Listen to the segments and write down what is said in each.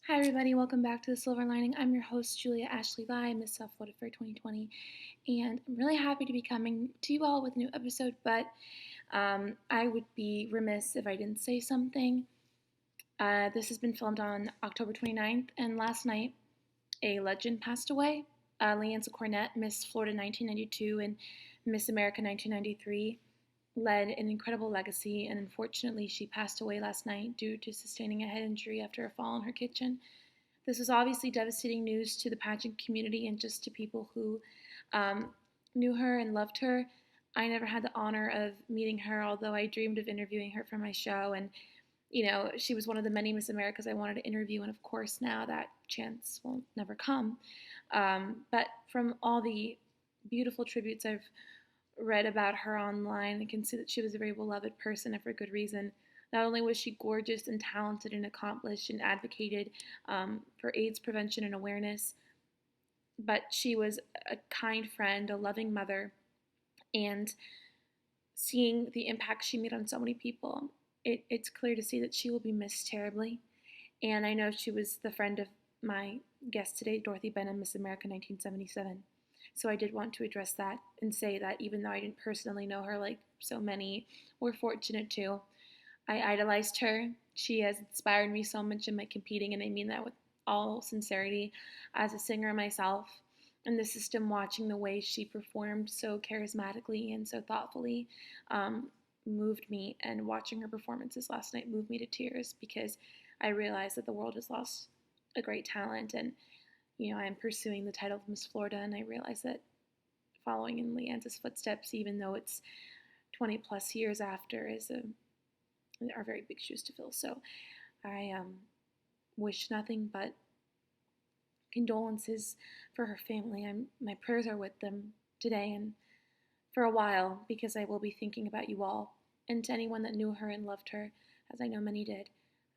Hi, everybody. Welcome back to The Silver Lining. I'm your host, Juliette Valle, Miss South Florida Fair 2020, and I'm really happy to be coming to you all with a new episode, but I would be remiss if I didn't say something. This has been filmed on October 29th, and last night, a legend passed away. Leanza Cornett, Miss Florida 1992 and Miss America 1993, led an incredible legacy, and unfortunately, she passed away last night due to sustaining a head injury after a fall in her kitchen. This was obviously devastating news to the pageant community and just to people who um, knew her and loved her. I never had the honor of meeting her, although I dreamed of interviewing her for my show. And, she was one of the many Miss Americas I wanted to interview. And of course, now that chance will never come. But from all the beautiful tributes I've read about her online, I can see that she was a very beloved person and for good reason. Not only was she gorgeous and talented and accomplished and advocated for AIDS prevention and awareness, but she was a kind friend, a loving mother, and seeing the impact she made on so many people, it's clear to see that she will be missed terribly. And I know she was the friend of my guest today, Dorothy Benham, Miss America 1977. So I did want to address that and say that even though I didn't personally know her like so many were fortunate to, I idolized her. She has inspired me so much in my competing, and I mean that with all sincerity as a singer myself. And the system, watching the way she performed so charismatically and so thoughtfully, um, moved me. And watching her performances last night moved me to tears because I realized that the world has lost a great talent. And, I'm pursuing the title of Miss Florida, and I realize that following in Leanza's footsteps, even though it's 20 plus years after, are very big shoes to fill. So I wish nothing but condolences for her family. My prayers are with them today and for a while because I will be thinking about you all. And to anyone that knew her and loved her, as I know many did,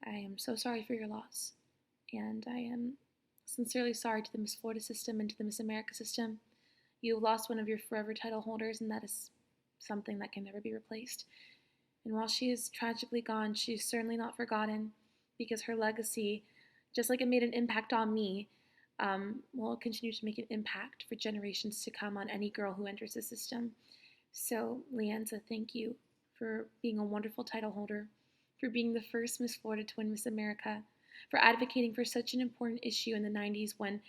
I am so sorry for your loss. And I am sincerely sorry to the Miss Florida system and to the Miss America system. You have lost one of your forever title holders, and that is something that can never be replaced. And while she is tragically gone, she's certainly not forgotten because her legacy, just like it made an impact on me, will continue to make an impact for generations to come on any girl who enters the system. So, Leanza, thank you for being a wonderful title holder, for being the first Miss Florida to win Miss America, for advocating for such an important issue in the 90s when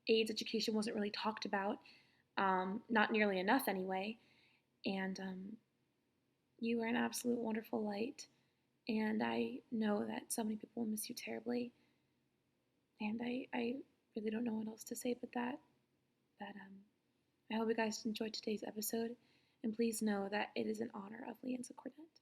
AIDS education wasn't really talked about, not nearly enough anyway. And you are an absolute wonderful light. And I know that so many people will miss you terribly. And I really don't know what else to say but that I hope you guys enjoyed today's episode. And please know that it is in honor of Leanza Cornett.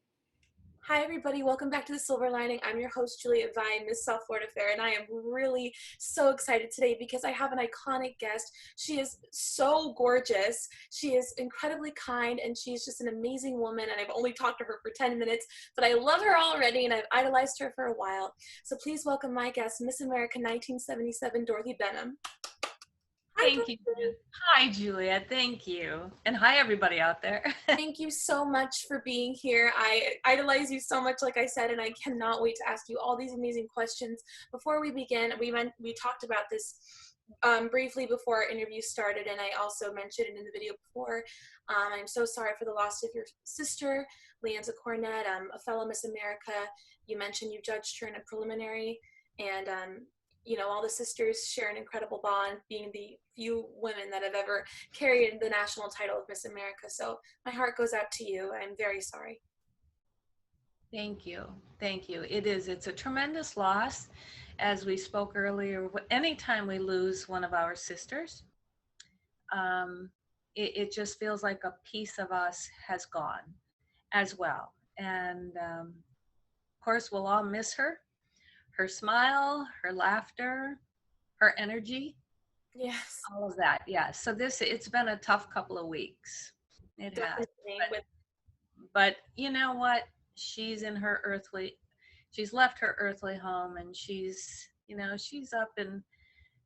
Hi, everybody. Welcome back to The Silver Lining. I'm your host, Juliette Valle, Miss South Florida Fair, and I am really so excited today because I have an iconic guest. She is so gorgeous. She is incredibly kind, and she's just an amazing woman, and I've only talked to her for 10 minutes, but I love her already, and I've idolized her for a while. So please welcome my guest, Miss America 1977, Dorothy Benham. Hi, Thank you. Hi, Juliette. Thank you. And hi, everybody out there. Thank you so much for being here. I idolize you so much, like I said, and I cannot wait to ask you all these amazing questions. Before we begin, we talked about this briefly before our interview started, and I also mentioned it in the video before. I'm so sorry for the loss of your sister, Leanza Cornett, a fellow Miss America. You mentioned you judged her in a preliminary, and all the sisters share an incredible bond, being the few women that have ever carried the national title of Miss America. So my heart goes out to you. I'm very sorry. Thank you. Thank you. It's a tremendous loss. As we spoke earlier, anytime we lose one of our sisters, it just feels like a piece of us has gone as well. And of course, we'll all miss her smile, her laughter, her energy. Yes. All of that. Yeah. So it's been a tough couple of weeks. It has. But you know what? She's left her earthly home, and she's up in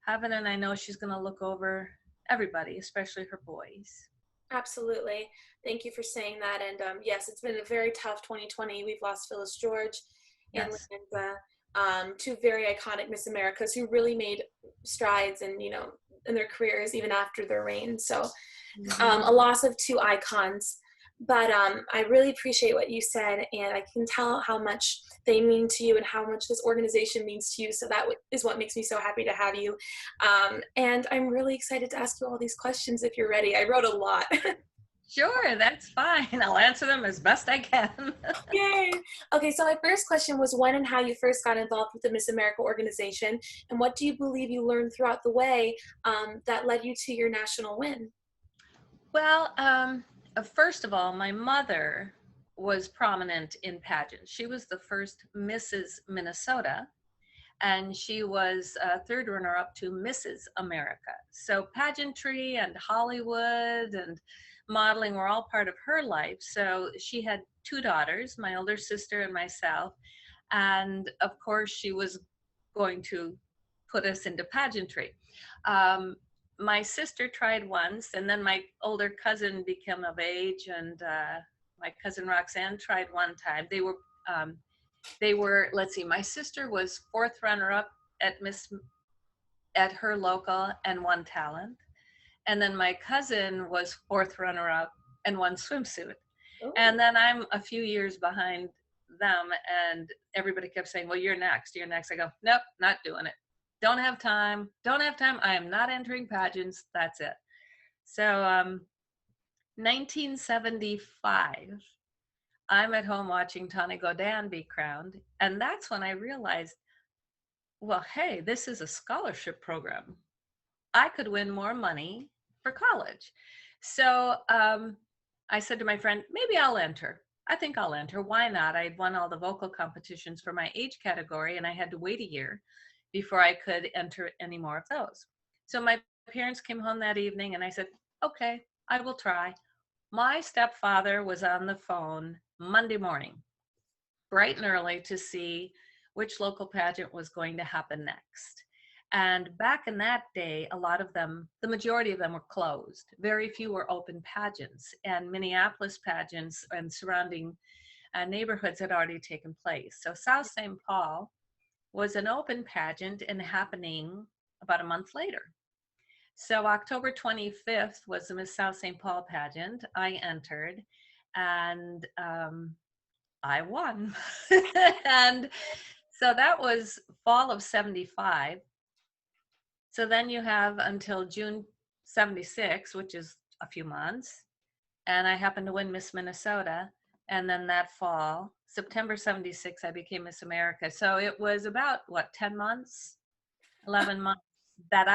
heaven, and I know she's going to look over everybody, especially her boys. Absolutely. Thank you for saying that. And yes, it's been a very tough 2020. We've lost Phyllis George and Yes. Leanza. two very iconic Miss Americas who really made strides and, you know, in their careers even after their reign. So a loss of two icons. But I really appreciate what you said, and I can tell how much they mean to you and how much this organization means to you. So that is what makes me so happy to have you. And I'm really excited to ask you all these questions if you're ready. I wrote a lot. Sure, that's fine. I'll answer them as best I can. Yay! Okay, so my first question was when and how you first got involved with the Miss America organization, and what do you believe you learned throughout the way that led you to your national win? Well, first of all, my mother was prominent in pageants. She was the first Mrs. Minnesota, and she was third runner-up to Mrs. America. So pageantry and Hollywood and modeling were all part of her life. So she had two daughters, my older sister and myself, and of course she was going to put us into pageantry. My sister tried once, and then my older cousin became of age, and my cousin Roxanne tried one time. They were, let's see, my sister was fourth runner-up at her local and won talent. And then my cousin was fourth runner-up and won swimsuit. Ooh. And then I'm a few years behind them, and everybody kept saying, well, you're next. I go, nope, not doing it. Don't have time. I am not entering pageants. That's it. So 1975, I'm at home watching Tawny Godin be crowned. And that's when I realized, well, hey, this is a scholarship program. I could win more money for college. So I said to my friend, maybe I'll enter. I think I'll enter. Why not? I'd won all the vocal competitions for my age category, and I had to wait a year before I could enter any more of those. So my parents came home that evening, and I said, okay, I will try. My stepfather was on the phone Monday morning, bright and early, to see which local pageant was going to happen next. And back in that day, a lot of them, the majority of them were closed. Very few were open pageants, and Minneapolis pageants and surrounding neighborhoods had already taken place. So South St. Paul was an open pageant and happening about a month later. So October 25th was the Miss South St. Paul pageant. I entered, and I won. And so that was fall of 75. So then you have until June 76, which is a few months. And I happened to win Miss Minnesota. And then that fall, September 76, I became Miss America. So it was about, 10 months, 11 months that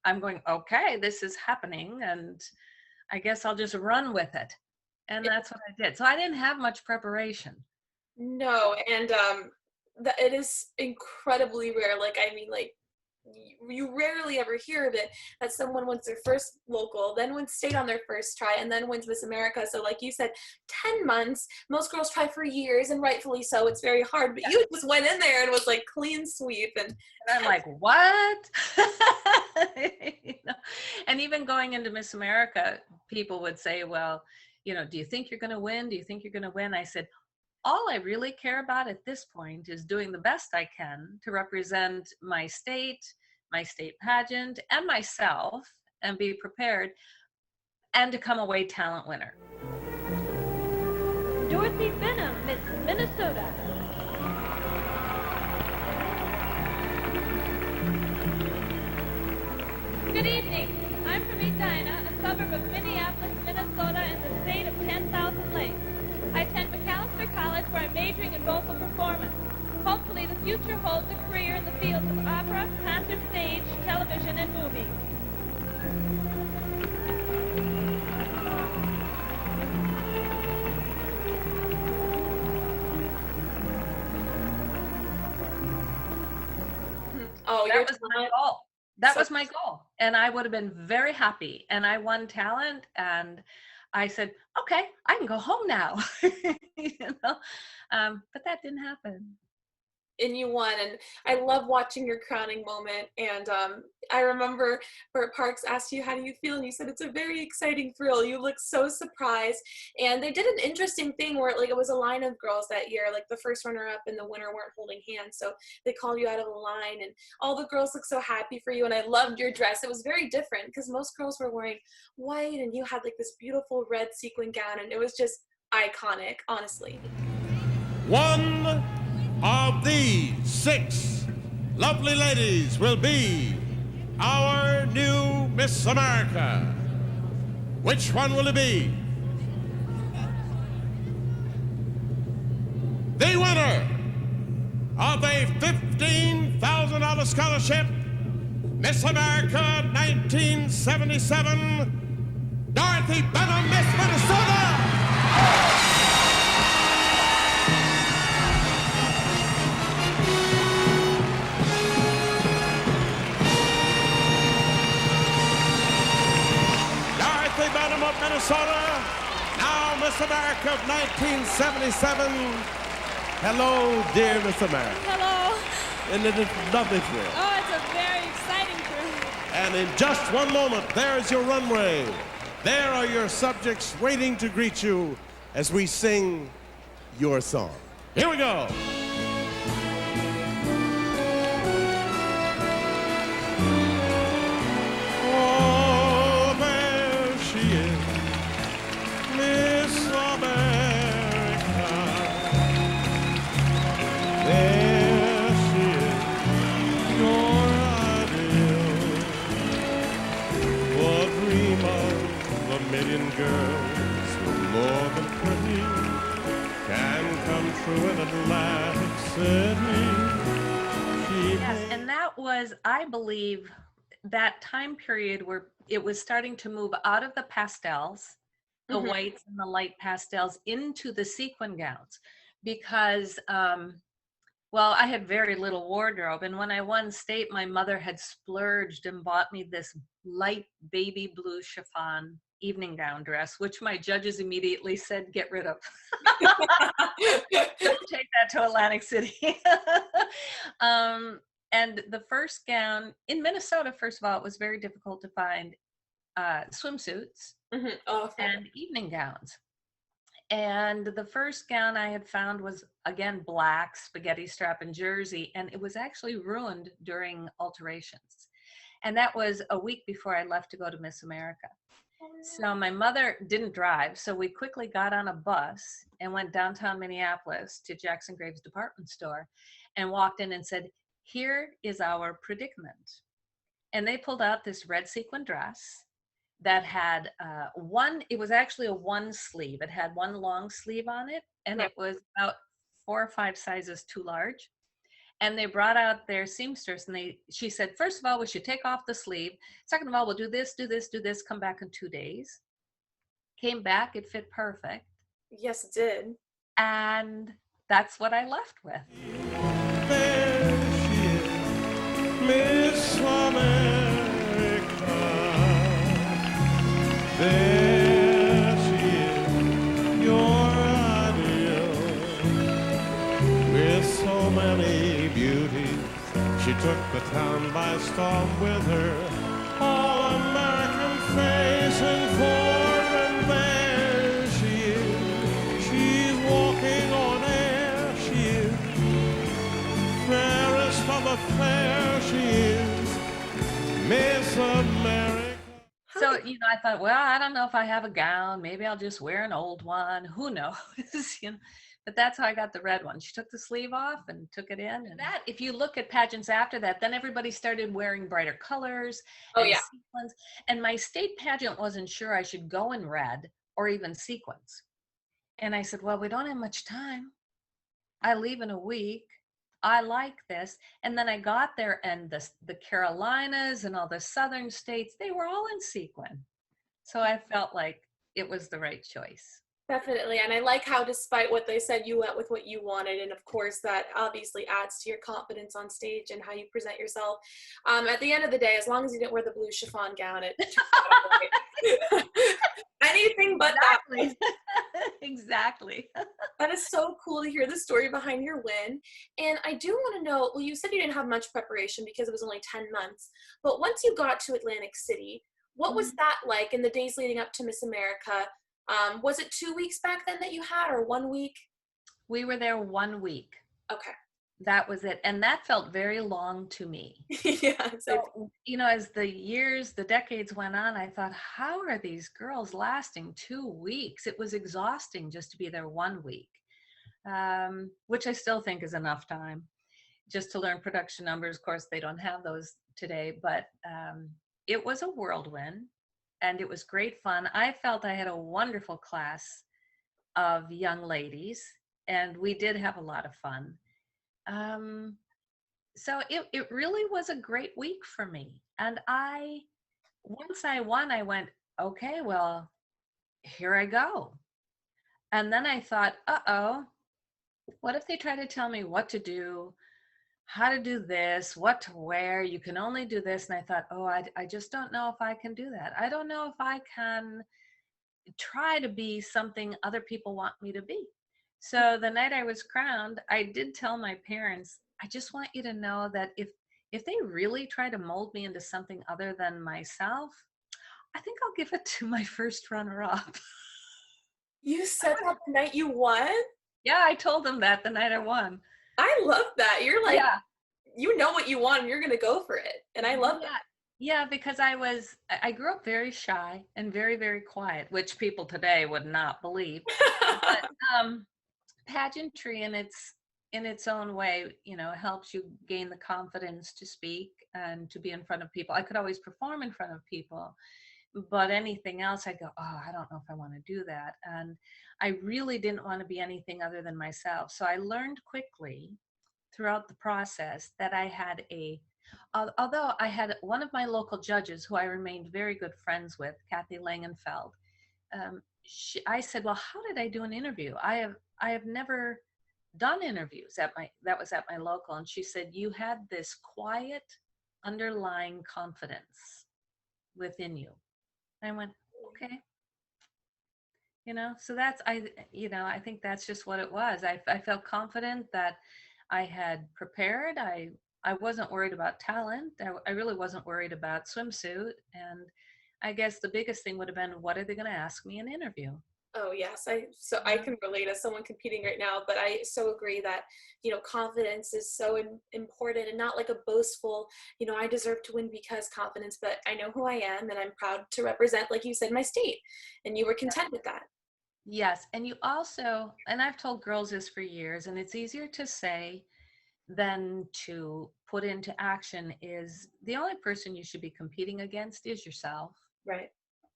I'm going, okay, this is happening. And I guess I'll just run with it. And that's what I did. So I didn't have much preparation. No, and it is incredibly rare. You rarely ever hear of it, that someone wins their first local, then wins state on their first try, and then wins Miss America. So like you said, 10 months. Most girls try for years, and rightfully so. It's very hard, but you just went in there and was like clean sweep. And I'm like, what? And even going into Miss America, people would say, well, do you think you're going to win? Do you think you're going to win? I said, all I really care about at this point is doing the best I can to represent my state pageant, and myself, and be prepared, and to come away talent winner. Dorothy Benham, Miss Minnesota. Good evening. I'm from Edina, a suburb of Minneapolis, Minnesota, in the state of 10,000 lakes. I attend McAllister College, where I'm majoring in vocal performance. Hopefully, the future holds a career in the fields of opera, concert stage, television, and movies. Oh, that was my goal. That was my goal. And I would have been very happy. And I won talent, and I said, okay, I can go home now. But that didn't happen. And you won, and I love watching your crowning moment. And I remember Bert Parks asked you, how do you feel? And you said, it's a very exciting thrill. You look so surprised. And they did an interesting thing where like it was a line of girls that year, like the first runner-up and the winner weren't holding hands. So they called you out of the line, and all the girls looked so happy for you. And I loved your dress. It was very different because most girls were wearing white, and you had like this beautiful red sequin gown, and it was just iconic, honestly. One of these 6 lovely ladies will be our new Miss America. Which one will it be? The winner of a $15,000 scholarship, Miss America 1977, Dorothy Benham, Miss Minnesota! Benham of Minnesota, now Miss America of 1977. Hello, dear Miss America. Hello. And it is a lovely thrill. Oh, it's a very exciting thrill. And in just one moment, there's your runway. There are your subjects waiting to greet you as we sing your song. Here we go. Girls who more than pretty can come true in Atlantic City. Yes, and that was, I believe, that time period where it was starting to move out of the pastels, the whites and the light pastels, into the sequin gowns, because well, I had very little wardrobe, and when I won state, my mother had splurged and bought me this light baby blue chiffon evening gown dress, which my judges immediately said, get rid of. Take that to Atlantic City. And the first gown in Minnesota, first of all, it was very difficult to find swimsuits and evening gowns. And the first gown I had found was, again, black, spaghetti strap and jersey, and it was actually ruined during alterations. And that was a week before I left to go to Miss America. So my mother didn't drive, so we quickly got on a bus and went downtown Minneapolis to Jackson Graves department store and walked in and said, here is our predicament. And they pulled out this red sequin dress that had it was actually a one sleeve. It had one long sleeve on it, and it was about 4 or 5 sizes too large. And they brought out their seamstress, and she said, first of all, we should take off the sleeve. Second of all, we'll do this, come back in 2 days. Came back, it fit perfect. Yes, it did. And that's what I left with. There she is, Miss America. There she is, your ideal, with so many beauties. She took the town by storm with her all-American face and form, and there she is. She's walking on air, she is. Fairest of the fair, she is. Miss America. So, I thought, well, I don't know if I have a gown. Maybe I'll just wear an old one. Who knows? But that's how I got the red one. She took the sleeve off and took it in. And that, if you look at pageants after that, then everybody started wearing brighter colors and sequins. And my state pageant wasn't sure I should go in red or even sequins. And I said, well, we don't have much time. I leave in a week. I like this. And then I got there, and the Carolinas and all the southern states, they were all in sequin. So I felt like it was the right choice. Definitely. And I like how, despite what they said, you went with what you wanted. And of course, that obviously adds to your confidence on stage and how you present yourself. At the end of the day, as long as you didn't wear the blue chiffon gown, it anything but exactly. that. Exactly. That is so cool to hear the story behind your win. And I do want to know, well, you said you didn't have much preparation because it was only 10 months. But once you got to Atlantic City, what was that like in the days leading up to Miss America? Was it 2 weeks back then that you had, or 1 week? We were there 1 week. Okay. That was it. And that felt very long to me. Yeah. So, as the decades went on, I thought, how are these girls lasting 2 weeks? It was exhausting just to be there 1 week, which I still think is enough time just to learn production numbers. Of course, they don't have those today, but it was a whirlwind. And it was great fun. I felt I had a wonderful class of young ladies, and we did have a lot of fun. So it really was a great week for me. And once I won, I went, okay, well, here I go. And then I thought, what if they try to tell me what to do, how to do this, what to wear, you can only do this. And I thought, I just don't know if I can do that. I don't know if I can try to be something other people want me to be. So the night I was crowned, I did tell my parents, I just want you to know that if they really try to mold me into something other than myself, I think I'll give it to my first runner-up. You said that the night you won? Yeah, I told them that the night I won. I love that. You're like, you know what you want and you're going to go for it. And I love that. Yeah, because I grew up very shy and very, very quiet, which people today would not believe. But pageantry in its own way, helps you gain the confidence to speak and to be in front of people. I could always perform in front of people, but anything else, I go, I don't know if I want to do that. And I really didn't want to be anything other than myself. So I learned quickly throughout the process that I had although I had one of my local judges who I remained very good friends with, Kathy Langenfeld. I said, well, how did I do an interview? I have never done interviews that was at my local. And she said, you had this quiet underlying confidence within you. I went, okay. So that's, I think that's just what it was. I felt confident that I had prepared. I wasn't worried about talent. I really wasn't worried about swimsuit. And I guess the biggest thing would have been, what are they going to ask me in an interview? Oh, yes. I can relate as someone competing right now, but I so agree that, confidence is so important, and not like a boastful, I deserve to win because confidence, but I know who I am and I'm proud to represent, like you said, my state, and you were content with that. Yes. And you also, and I've told girls this for years, and it's easier to say than to put into action, is the only person you should be competing against is yourself. Right.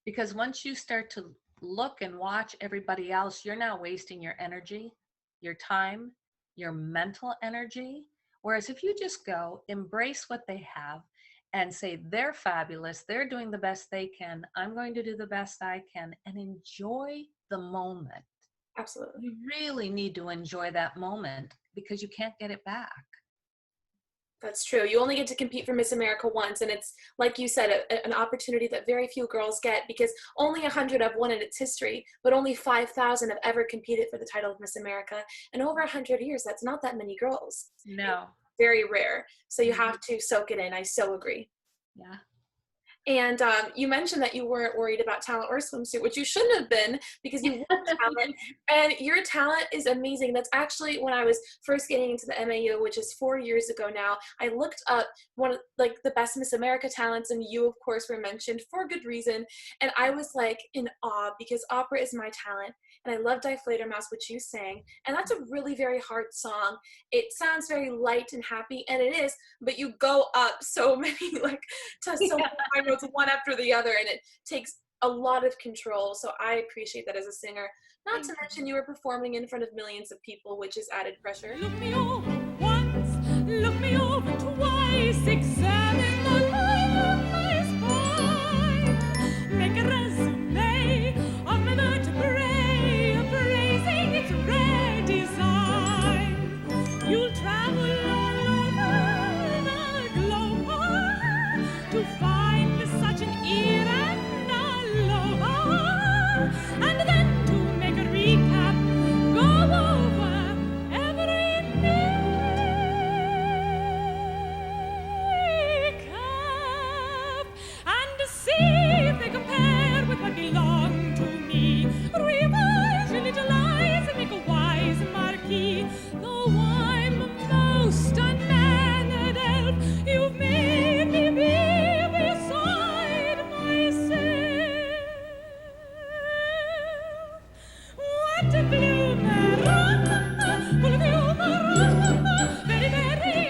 Because once you start to look and watch everybody else, you're now wasting your energy, your time, your mental energy. Whereas if you just go, embrace what they have and say, they're fabulous, they're doing the best they can, I'm going to do the best I can, and enjoy the moment. Absolutely. You really need to enjoy that moment because you can't get it back. That's true. You only get to compete for Miss America once, and it's, like you said, an opportunity that very few girls get, because only 100 have won in its history, but only 5,000 have ever competed for the title of Miss America. And over 100 years, that's not that many girls. No. It's very rare. So you have to soak it in. I so agree. Yeah. And you mentioned that you weren't worried about talent or swimsuit, which you shouldn't have been, because you want talent, and your talent is amazing. That's actually when I was first getting into the MAU, which is 4 years ago now. I looked up one of the best Miss America talents, and you, of course, were mentioned for good reason. And I was in awe, because opera is my talent, and I love Die Fledermaus, which you sang, and that's a really very hard song. It sounds very light and happy, and it is, but you go up so many high notes, one after the other, and it takes a lot of control. So I appreciate that as a singer. Not to mention you were performing in front of millions of people, which is added pressure. Look me over once, look me over twice, examine the line of my spine, make a resume of my vertebrae, you'll travel all over the globe to find such an ear and a lover, and then to make a recap, go over every kneecap and see if they compare with what belong to me. Revise your little lies and make a wise marquee. Though I'm most unmannered elf, you've made me be beside myself. What a bloomer, full of humor, very, very, very, very,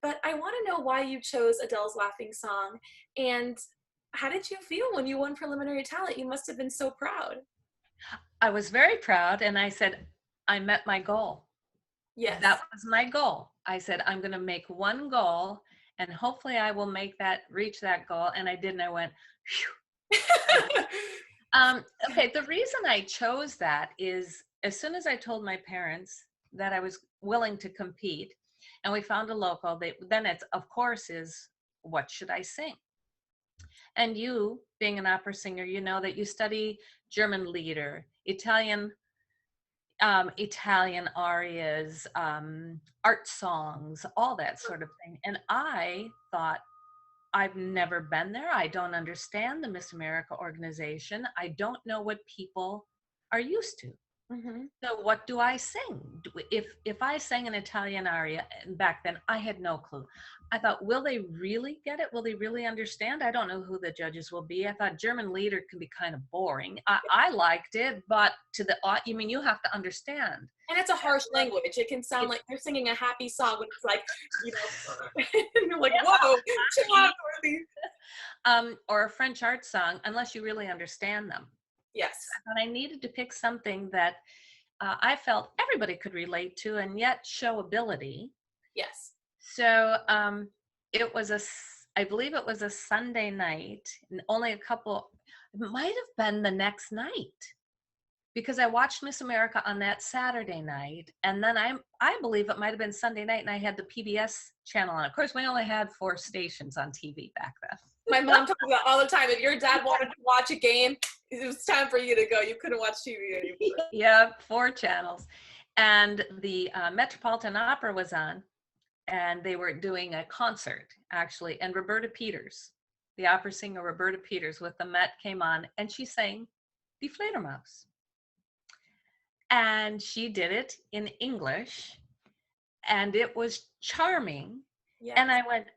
But I want to know why you chose Adele's Laughing Song, and how did you feel when you won Preliminary Talent? You must have been so proud. I was very proud, and I said, I met my goal. Yes. That was my goal. I said, I'm going to make one goal, and hopefully I will reach that goal. And I did, and I went, phew. Okay, the reason I chose that is as soon as I told my parents that I was willing to compete, and we found a local, then it's, of course, is what should I sing? And you, being an opera singer, you know that you study German lieder, Italian arias, art songs, all that sort of thing. And I thought, I've never been there. I don't understand the Miss America organization. I don't know what people are used to. Mm-hmm. So what do I sing? If I sang an Italian aria, and back then I had no clue. I thought, will they really get it? Will they really understand? I don't know who the judges will be. I thought German lieder can be kind of boring. I liked it, but you mean you have to understand. And it's a harsh language. It can sound like you're singing a happy song, but it's like, and you're like, whoa, chill out, Dorothy. Or a French art song, unless you really understand them. Yes. But I needed to pick something that I felt everybody could relate to and yet show ability. Yes. So it was I believe it was a Sunday night, and only it might have been the next night, because I watched Miss America on that Saturday night, and then I believe it might have been Sunday night, and I had the PBS channel on. Of course, we only had 4 stations on TV back then. My mom talks about all the time, if your dad wanted to watch a game, it was time for you to go. You couldn't watch TV anymore. Yeah, 4 channels. And the Metropolitan Opera was on, and they were doing a concert, actually, and Roberta Peters, the opera singer Roberta Peters with the Met, came on, and she sang Die Fledermaus. And she did it in English, and it was charming. Yes. And I went,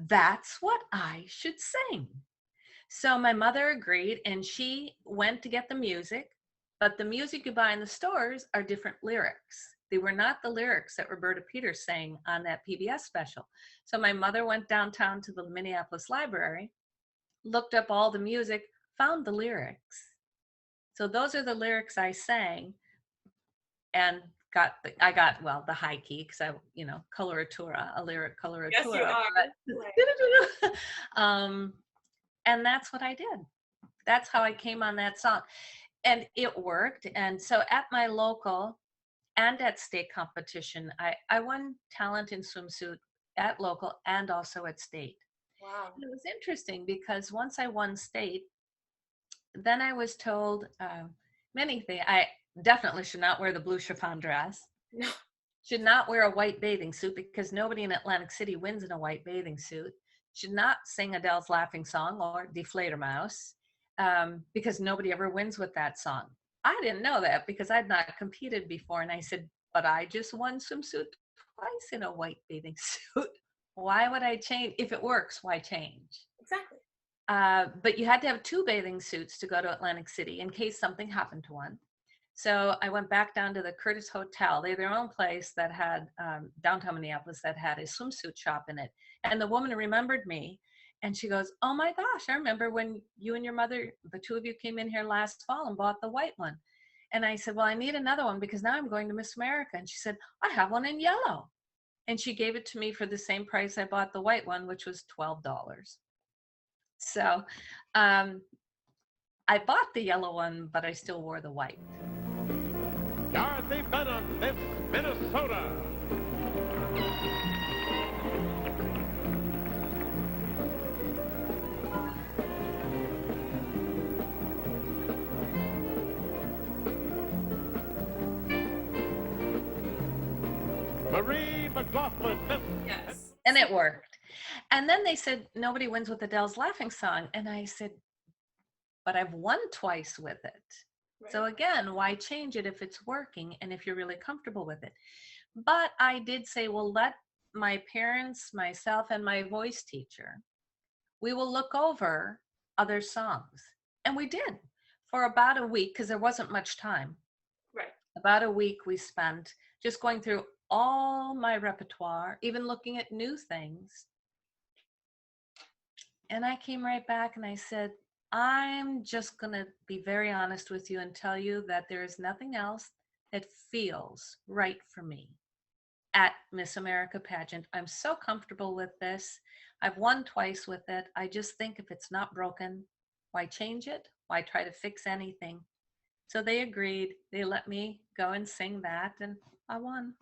that's what I should sing. So my mother agreed, and she went to get the music, but the music you buy in the stores are different lyrics. They were not the lyrics that Roberta Peters sang on that PBS special. So my mother went downtown to the Minneapolis library, looked up all the music, found the lyrics. So those are the lyrics I sang, and I got the high key, because coloratura, a lyric coloratura. Yes, you are. But, and that's what I did. That's how I came on that song. And it worked. And so at my local and at state competition, I won talent in swimsuit at local and also at state. Wow. And it was interesting, because once I won state, then I was told many things. I definitely should not wear the blue chiffon dress. No. Should not wear a white bathing suit, because nobody in Atlantic City wins in a white bathing suit. Should not sing Adele's Laughing Song or Die Fledermaus, because nobody ever wins with that song. I didn't know that, because I'd not competed before. And I said, but I just won swimsuit twice in a white bathing suit. Why would I change? If it works, why change? Exactly. But you had to have 2 bathing suits to go to Atlantic City in case something happened to one. So I went back down to the Curtis Hotel. They had their own place that had downtown Minneapolis that had a swimsuit shop in it. And the woman remembered me, and she goes, "Oh my gosh, I remember when you and your mother, the 2 of you, came in here last fall and bought the white one." And I said, "Well, I need another one because now I'm going to Miss America." And she said, "I have one in yellow." And she gave it to me for the same price I bought the white one, which was $12. So I bought the yellow one, but I still wore the white. Dorothy Benham, Miss Minnesota. Marie McLaughlin, Miss. Yes. And it worked. And then they said, nobody wins with Adele's Laughing Song. And I said, but I've won twice with it. Right. So again, why change it if it's working and if you're really comfortable with it? But I did say, well, let my parents, myself, and my voice teacher, we will look over other songs. And we did for about a week because there wasn't much time. Right. About a week we spent just going through all my repertoire, even looking at new things. And I came right back and I said, I'm just going to be very honest with you and tell you that there is nothing else that feels right for me at Miss America pageant. I'm so comfortable with this. I've won twice with it. I just think if it's not broken, why change it? Why try to fix anything? So they agreed. They let me go and sing that, and I won.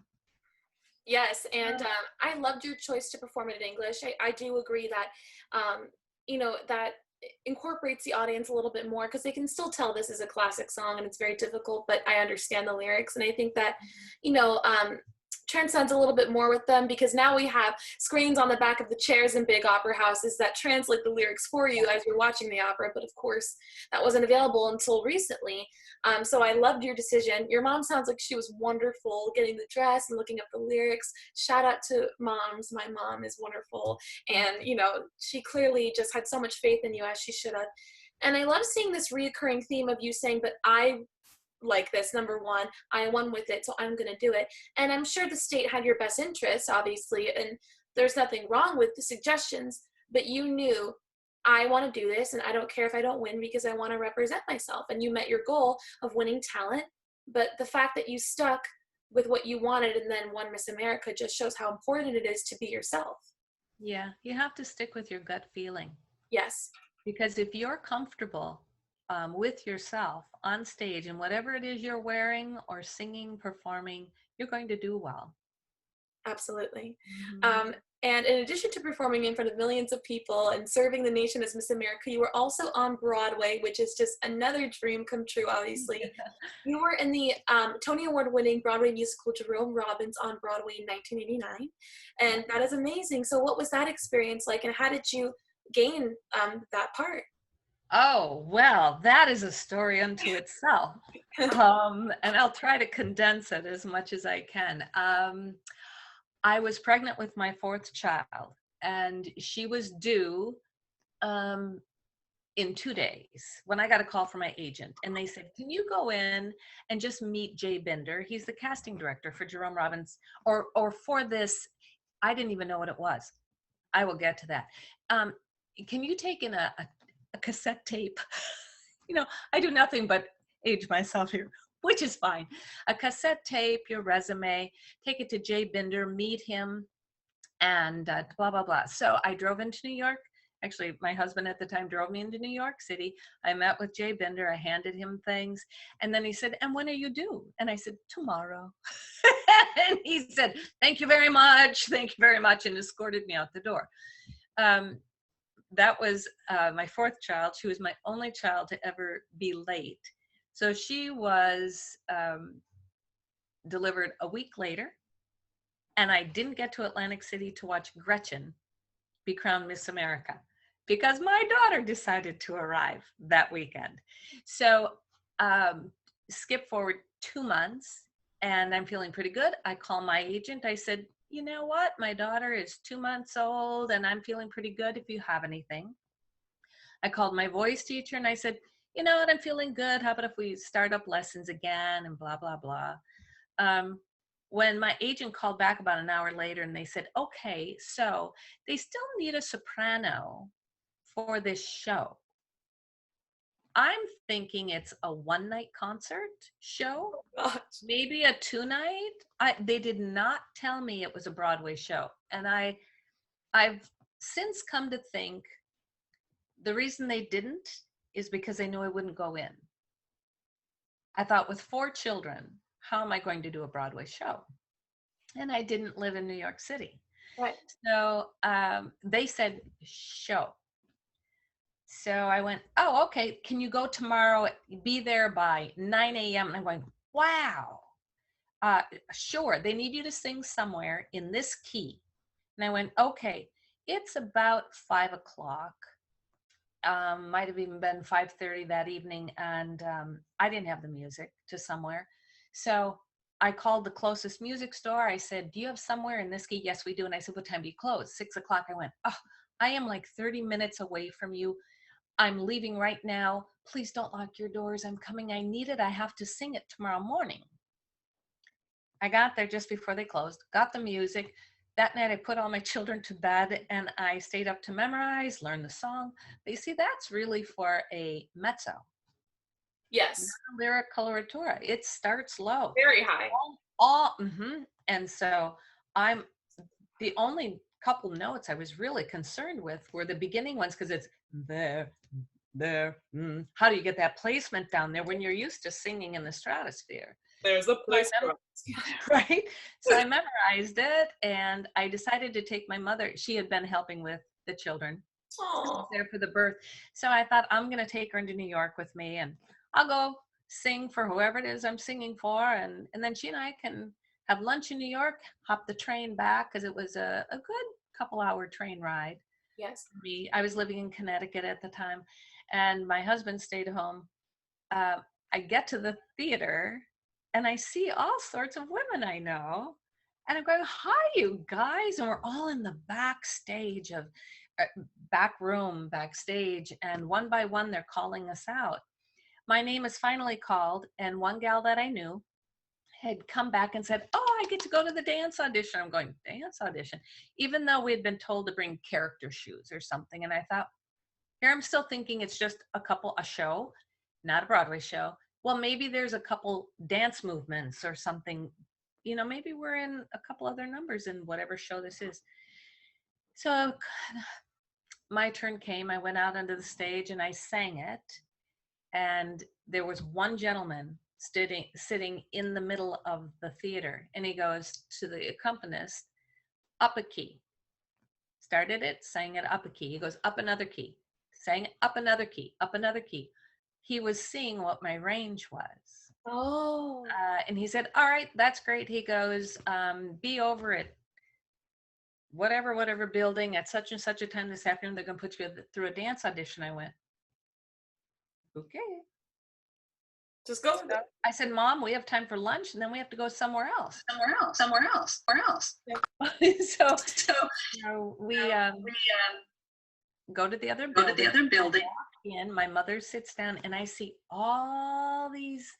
Yes, and I loved your choice to perform it in English. I do agree that, that incorporates the audience a little bit more because they can still tell this is a classic song and it's very difficult, but I understand the lyrics. And I think that, transcends a little bit more with them because now we have screens on the back of the chairs in big opera houses that translate the lyrics for you as you're watching the opera. But of course, that wasn't available until recently. So I loved your decision. Your mom sounds like she was wonderful getting the dress and looking up the lyrics. Shout out to moms. My mom is wonderful. And, she clearly just had so much faith in you as she should have. And I love seeing this reoccurring theme of you saying, but I like this, number one, I won with it, so I'm going to do it. And I'm sure the state had your best interests, obviously, and there's nothing wrong with the suggestions, but you knew, I want to do this, and I don't care if I don't win because I want to represent myself. And you met your goal of winning talent, but the fact that you stuck with what you wanted and then won Miss America just shows how important it is to be yourself. Yeah, you have to stick with your gut feeling. Yes. Because if you're comfortable with yourself on stage and whatever it is you're wearing or singing, performing, you're going to do well. Absolutely. Mm-hmm. And in addition to performing in front of millions of people and serving the nation as Miss America, you were also on Broadway, which is just another dream come true, obviously. You were in the Tony Award-winning Broadway musical Jerome Robbins on Broadway in 1989, and that is amazing. So what was that experience like, and how did you gain that part? Oh, well, that is a story unto itself. And I'll try to condense it as much as I can. I was pregnant with my 4th child, and she was due in 2 days when I got a call from my agent. And they said, can you go in and just meet Jay Binder? He's the casting director for Jerome Robbins, or for this. I didn't even know what it was. I will get to that. Can you take in a cassette tape? I do nothing but age myself here, which is fine. A cassette tape, your resume, take it to Jay Binder, meet him, and blah, blah, blah. So I drove into New York. Actually, my husband at the time drove me into New York City. I met with Jay Binder. I handed him things. And then he said, and when are you due? And I said, tomorrow. And he said, thank you very much. Thank you very much. And escorted me out the door. That was my 4th child. She was my only child to ever be late. So she was delivered a week later, and I didn't get to Atlantic City to watch Gretchen be crowned Miss America because my daughter decided to arrive that weekend. So skip forward 2 months, and I'm feeling pretty good. I call my agent. I said, you know what? My daughter is 2 months old and I'm feeling pretty good if you have anything. I called my voice teacher and I said, you know what? I'm feeling good. How about if we start up lessons again and blah, blah, blah. When my agent called back about an hour later and they said, okay, so they still need a soprano for this show. I'm thinking it's a one-night concert show, maybe a 2-night. They did not tell me it was a Broadway show. And I've since come to think the reason they didn't is because they knew I wouldn't go in. I thought, with 4 children, how am I going to do a Broadway show? And I didn't live in New York City. Right. So they said, show. So I went, oh, okay, can you go tomorrow? Be there by 9 a.m. And I'm going, wow. Sure, they need you to sing somewhere in this key. And I went, okay, it's about 5 o'clock. Might have even been 5:30 that evening. And I didn't have the music to somewhere. So I called the closest music store. I said, do you have somewhere in this key? Yes, we do. And I said, what time do you close? 6 o'clock. I went, oh, I am like 30 minutes away from you. I'm leaving right now. Please don't lock your doors. I'm coming. I need it. I have to sing it tomorrow morning. I got there just before they closed, got the music. That night I put all my children to bed and I stayed up to memorize, learn the song. But you see, that's really for a mezzo. Yes. Not a lyric coloratura. It starts low. Very high. And so I'm the only couple notes I was really concerned with were the beginning ones, because it's there. How do you get that placement down there when you're used to singing in the stratosphere? There's a place, right? So I memorized it, and I decided to take my mother. She had been helping with the children. I was there for the birth. So I thought, I'm going to take her into New York with me, and I'll go sing for whoever it is I'm singing for. And then she and I can have lunch in New York, hop the train back, because it was a good couple-hour train ride. Yes. For me. I was living in Connecticut at the time, and my husband stayed home. I get to the theater, and I see all sorts of women I know. And I'm going, hi, you guys. And we're all in the backstage of back room, backstage. And one by one, they're calling us out. My name is finally called. And one gal that I knew had come back and said, oh, I get to go to the dance audition. I'm going, dance audition? Even though we had been told to bring character shoes or something. And I thought, here I'm still thinking it's just a show, not a Broadway show. Well, maybe there's a couple dance movements or something. You know, maybe we're in a couple other numbers in whatever show this is. So my turn came. I went out onto the stage and I sang it. And there was one gentleman sitting in the middle of the theater. And he goes to the accompanist, up a key. Started it, sang it up a key. He goes, up another key. Sang it, up another key, up another key. He was seeing what my range was. Oh. And he said, all right, that's great. He goes, be over at whatever building at such and such a time this afternoon. They're going to put you through a dance audition. I went, okay. Just go. So I said, Mom, we have time for lunch, and then we have to go somewhere else. So we go to the other building. And my mother sits down, and I see all these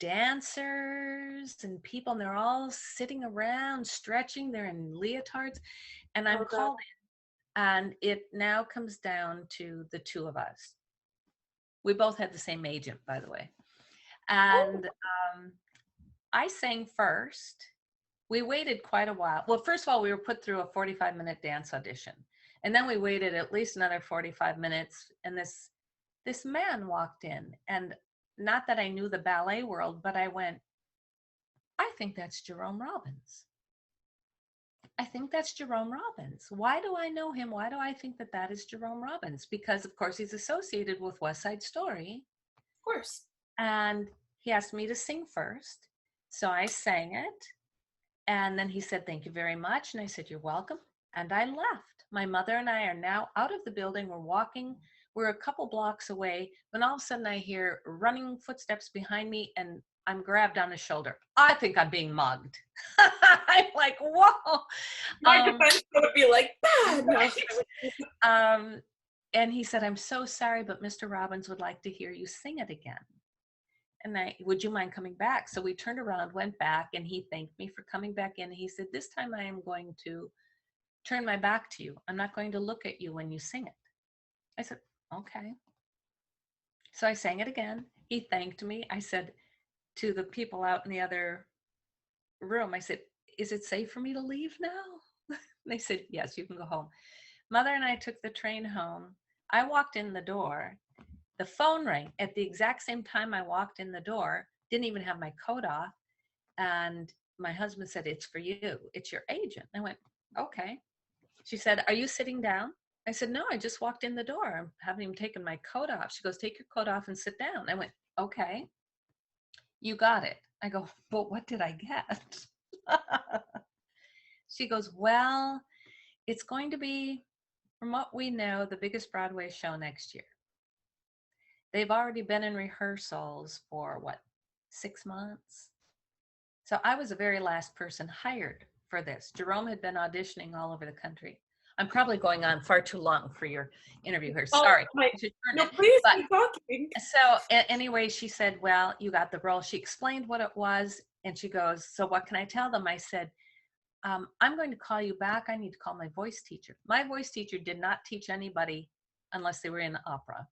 dancers and people, and they're all sitting around stretching. They're in leotards, and I'm called in, and it now comes down to the two of us. We both had the same agent, by the way. And I sang first. We waited quite a while. Well, first of all, we were put through a 45-minute dance audition. And then we waited at least another 45 minutes. And this man walked in. And not that I knew the ballet world, but I went, I think that's Jerome Robbins. I think that's Jerome Robbins. Why do I know him? Why do I think that that is Jerome Robbins? Because, of course, he's associated with West Side Story. Of course. And he asked me to sing first. So I sang it. And then he said, thank you very much. And I said, you're welcome. And I left. My mother and I are now out of the building. We're walking. We're a couple blocks away when all of a sudden I hear running footsteps behind me and I'm grabbed on the shoulder. I think I'm being mugged. I'm like, whoa. My defense would be like, bad. No. And he said, I'm so sorry, but Mr. Robbins would like to hear you sing it again. And would you mind coming back? So we turned around, went back, and he thanked me for coming back in. He said, this time I am going to turn my back to you. I'm not going to look at you when you sing it. I said, okay. So I sang it again. He thanked me. I said to the people out in the other room, I said, is it safe for me to leave now? They said, yes, you can go home. Mother and I took the train home. I walked in the door. The phone rang at the exact same time I walked in the door, didn't even have my coat off. And my husband said, it's for you. It's your agent. I went, okay. She said, are you sitting down? I said, no, I just walked in the door. I haven't even taken my coat off. She goes, take your coat off and sit down. I went, okay, you got it. I go, but what did I get? She goes, well, it's going to be, from what we know, the biggest Broadway show next year. They've already been in rehearsals for 6 months? So I was the very last person hired for this. Jerome had been auditioning all over the country. I'm probably going on far too long for your interview here. Sorry. No, please keep talking. So anyway, she said, well, you got the role. She explained what it was. And she goes, so what can I tell them? I said, I'm going to call you back. I need to call my voice teacher. My voice teacher did not teach anybody unless they were in opera.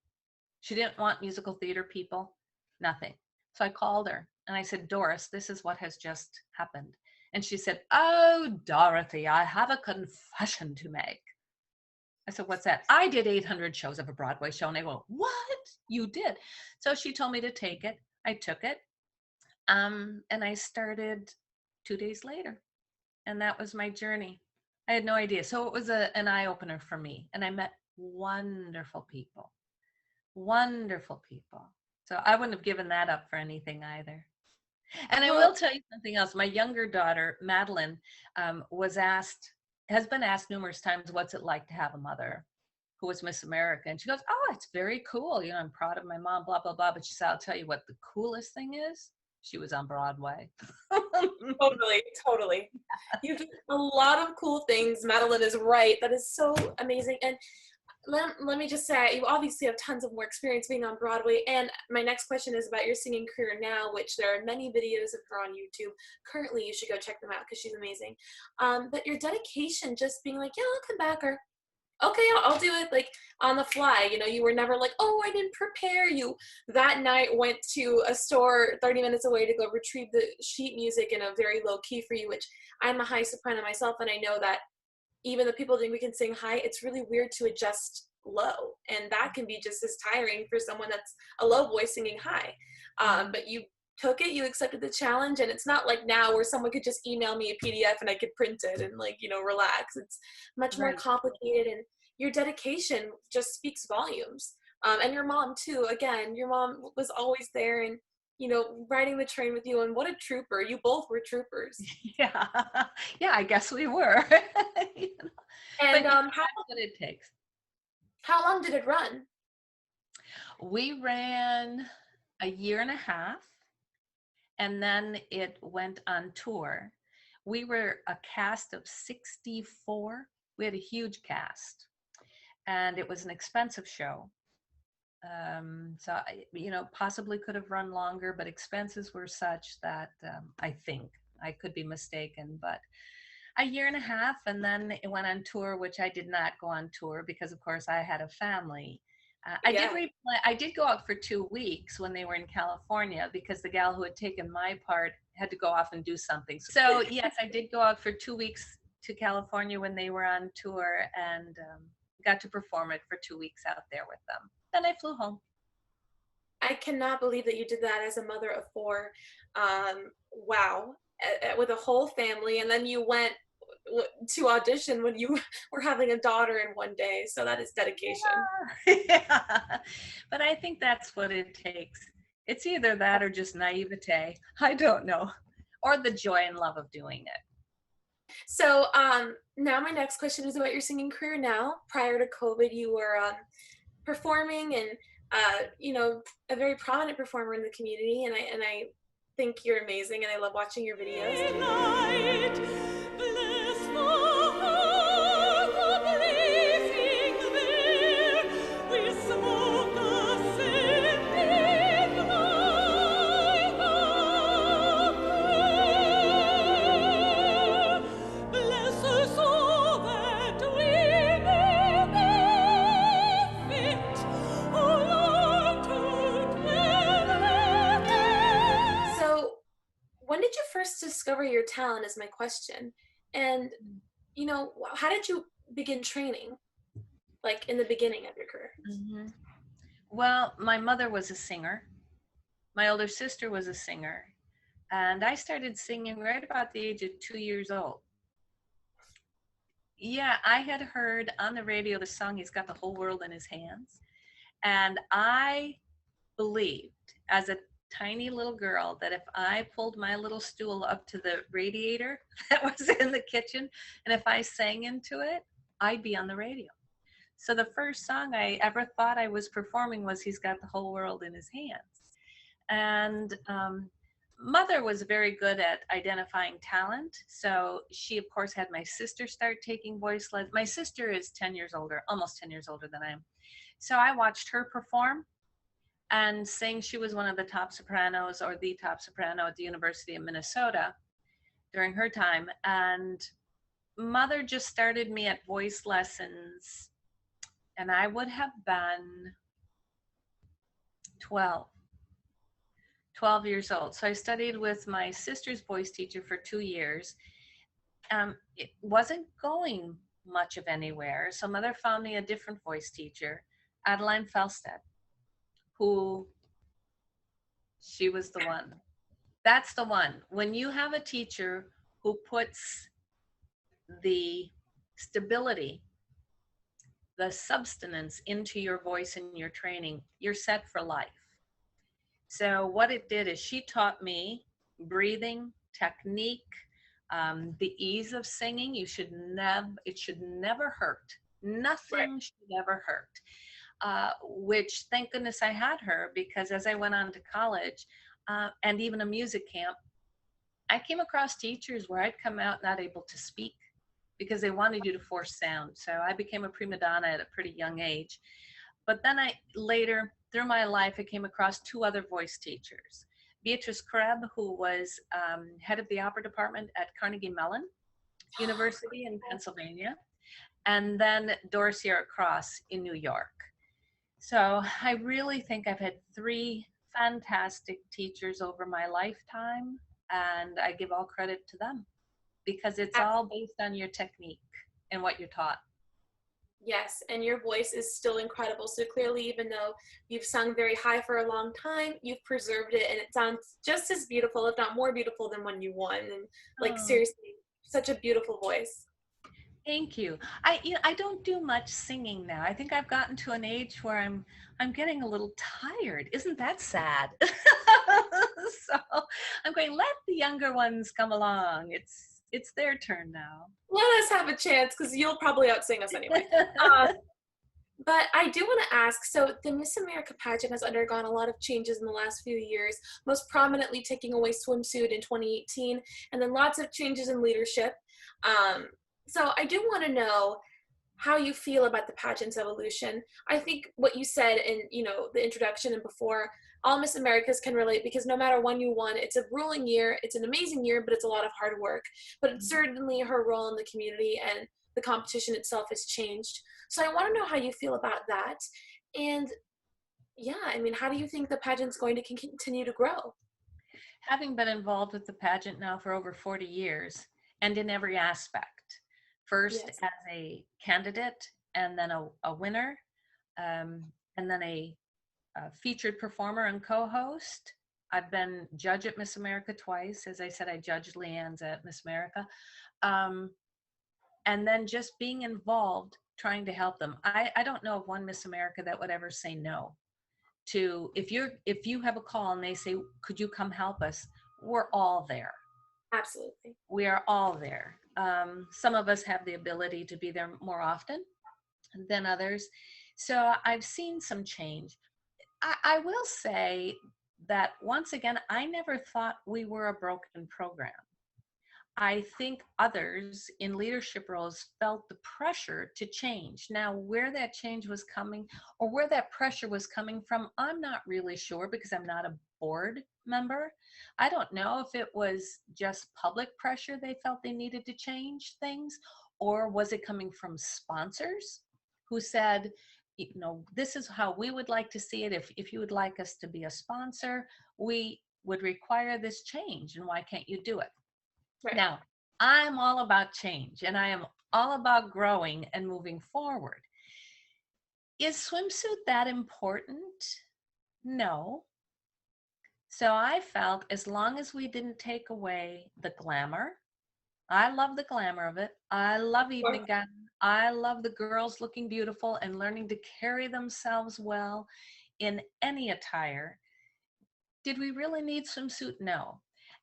She didn't want musical theater people, nothing. So I called her and I said, Doris, this is what has just happened. And she said, oh, Dorothy, I have a confession to make. I said, what's that? I did 800 shows of a Broadway show. And they go, what? You did? So she told me to take it. I took it. And I started 2 days later. And that was my journey. I had no idea. So it was an eye-opener for me. And I met wonderful people. Wonderful people. So I wouldn't have given that up for anything either. And I will tell you something else. My younger daughter, Madeline, has been asked numerous times, what's it like to have a mother who was Miss America? And she goes, oh, it's very cool. You know, I'm proud of my mom, blah, blah, blah. But she said, I'll tell you what the coolest thing is. She was on Broadway. Totally. You do a lot of cool things. Madeline is right. That is so amazing. And let me just say, you obviously have tons of more experience being on Broadway. And my next question is about your singing career now, which there are many videos of her on YouTube. Currently, you should go check them out because she's amazing. But your dedication, just being like, yeah, I'll come back, or okay, I'll do it, like on the fly. You know, you were never like, oh, I didn't prepare. You that night went to a store 30 minutes away to go retrieve the sheet music in a very low key for you, which I'm a high soprano myself, and I know that even the people think we can sing high, it's really weird to adjust low, and that can be just as tiring for someone that's a low voice singing high. But you took it, you accepted the challenge, and it's not like now where someone could just email me a PDF and I could print it and relax. It's much more complicated, and your dedication just speaks volumes. And your mom too. Again, your mom was always there and riding the train with you, and what a trooper. You both were troopers. Yeah, I guess we were. And that's what it takes. How long did it run? We ran a year and a half, and then it went on tour. We were a cast of 64. We had a huge cast, and it was an expensive show. So possibly could have run longer, but expenses were such that I think, I could be mistaken, but a year and a half, and then it went on tour, which I did not go on tour because, of course, I had a family. I did go out for 2 weeks when they were in California because the gal who had taken my part had to go off and do something. So yes, I did go out for 2 weeks to California when they were on tour, and got to perform it for 2 weeks out there with them. Then I flew home. I cannot believe that you did that as a mother of 4. Wow. With a whole family, and then you went to audition when you were having a daughter in one day. So that is dedication. Yeah. But I think that's what it takes. It's either that or just naivete. I don't know. Or the joy and love of doing it. So now my next question is about your singing career now. Prior to COVID, you were performing and a very prominent performer in the community, and I think you're amazing, and I love watching your videos. Light, blissful heart, praising there, we smoke a scented light of prayer. Bless us all that we may be fit, O Lord, to dwell. So, when did you first discover your talent is my question. And, you know, how did you begin training, like in the beginning of your career? Mm-hmm. Well, my mother was a singer. My older sister was a singer. And I started singing right about the age of 2 years old. Yeah, I had heard on the radio the song, He's Got the Whole World in His Hands. And I believed as a tiny little girl that if I pulled my little stool up to the radiator that was in the kitchen, and if I sang into it, I'd be on the radio. So the first song I ever thought I was performing was He's Got the Whole World in His Hands. And Mother was very good at identifying talent. So she, of course, had my sister start taking voice lessons. My sister is 10 years older, almost 10 years older than I am. So I watched her perform and sing. She was one of the top sopranos, or the top soprano at the University of Minnesota during her time. And Mother just started me at voice lessons, and I would have been 12 years old. So I studied with my sister's voice teacher for 2 years. It wasn't going much of anywhere. So Mother found me a different voice teacher, Adeline Felstead, who, she was the one. That's the one. When you have a teacher who puts the stability, the substance into your voice and your training, you're set for life. So what it did is she taught me breathing, technique, the ease of singing. It should never hurt. Nothing should ever hurt. Which, thank goodness I had her, because as I went on to college and even a music camp, I came across teachers where I'd come out not able to speak because they wanted you to force sound. So I became a prima donna at a pretty young age. But then later, through my life, I came across 2 other voice teachers. Beatrice Krebs, who was head of the opera department at Carnegie Mellon University in Pennsylvania, and then Dorothy Cross in New York. So I really think I've had 3 fantastic teachers over my lifetime, and I give all credit to them because it's all based on your technique and what you're taught. Yes, and your voice is still incredible. So clearly, even though you've sung very high for a long time, you've preserved it, and it sounds just as beautiful, if not more beautiful, than when you won. And seriously, such a beautiful voice. Thank you. I don't do much singing now. I think I've gotten to an age where I'm getting a little tired. Isn't that sad? So I'm going, let the younger ones come along. It's their turn now. Let us have a chance, because you'll probably outsing us anyway. But I do want to ask, so the Miss America pageant has undergone a lot of changes in the last few years, most prominently taking away swimsuit in 2018, and then lots of changes in leadership. So I do want to know how you feel about the pageant's evolution. I think what you said in, the introduction and before, all Miss Americas can relate, because no matter when you won, it's a grueling year, it's an amazing year, but it's a lot of hard work. But it's certainly her role in the community, and the competition itself has changed. So I want to know how you feel about that. And how do you think the pageant's going to continue to grow? Having been involved with the pageant now for over 40 years, and in every aspect, first as a candidate, and then a winner, and then a featured performer and co-host. I've been judge at Miss America twice. As I said, I judged Leanza at Miss America. And then just being involved, trying to help them. I don't know of one Miss America that would ever say no to, if you have a call and they say, could you come help us? We're all there. Absolutely. We are all there. Some of us have the ability to be there more often than others. So I've seen some change. I will say that once again, I never thought we were a broken program. I think others in leadership roles felt the pressure to change. Now, where that change was coming or where that pressure was coming from, I'm not really sure because I'm not a board member. I don't know if it was just public pressure they felt they needed to change things, or was it coming from sponsors who said, you know, this is how we would like to see it. If you would like us to be a sponsor, we would require this change, and why can't you do it? Right. Now, I'm all about change, and I am all about growing and moving forward. Is swimsuit that important? No. So I felt as long as we didn't take away the glamour, I love the glamour of it. I love evening gown. I love the girls looking beautiful and learning to carry themselves well in any attire. Did we really need swimsuit? No.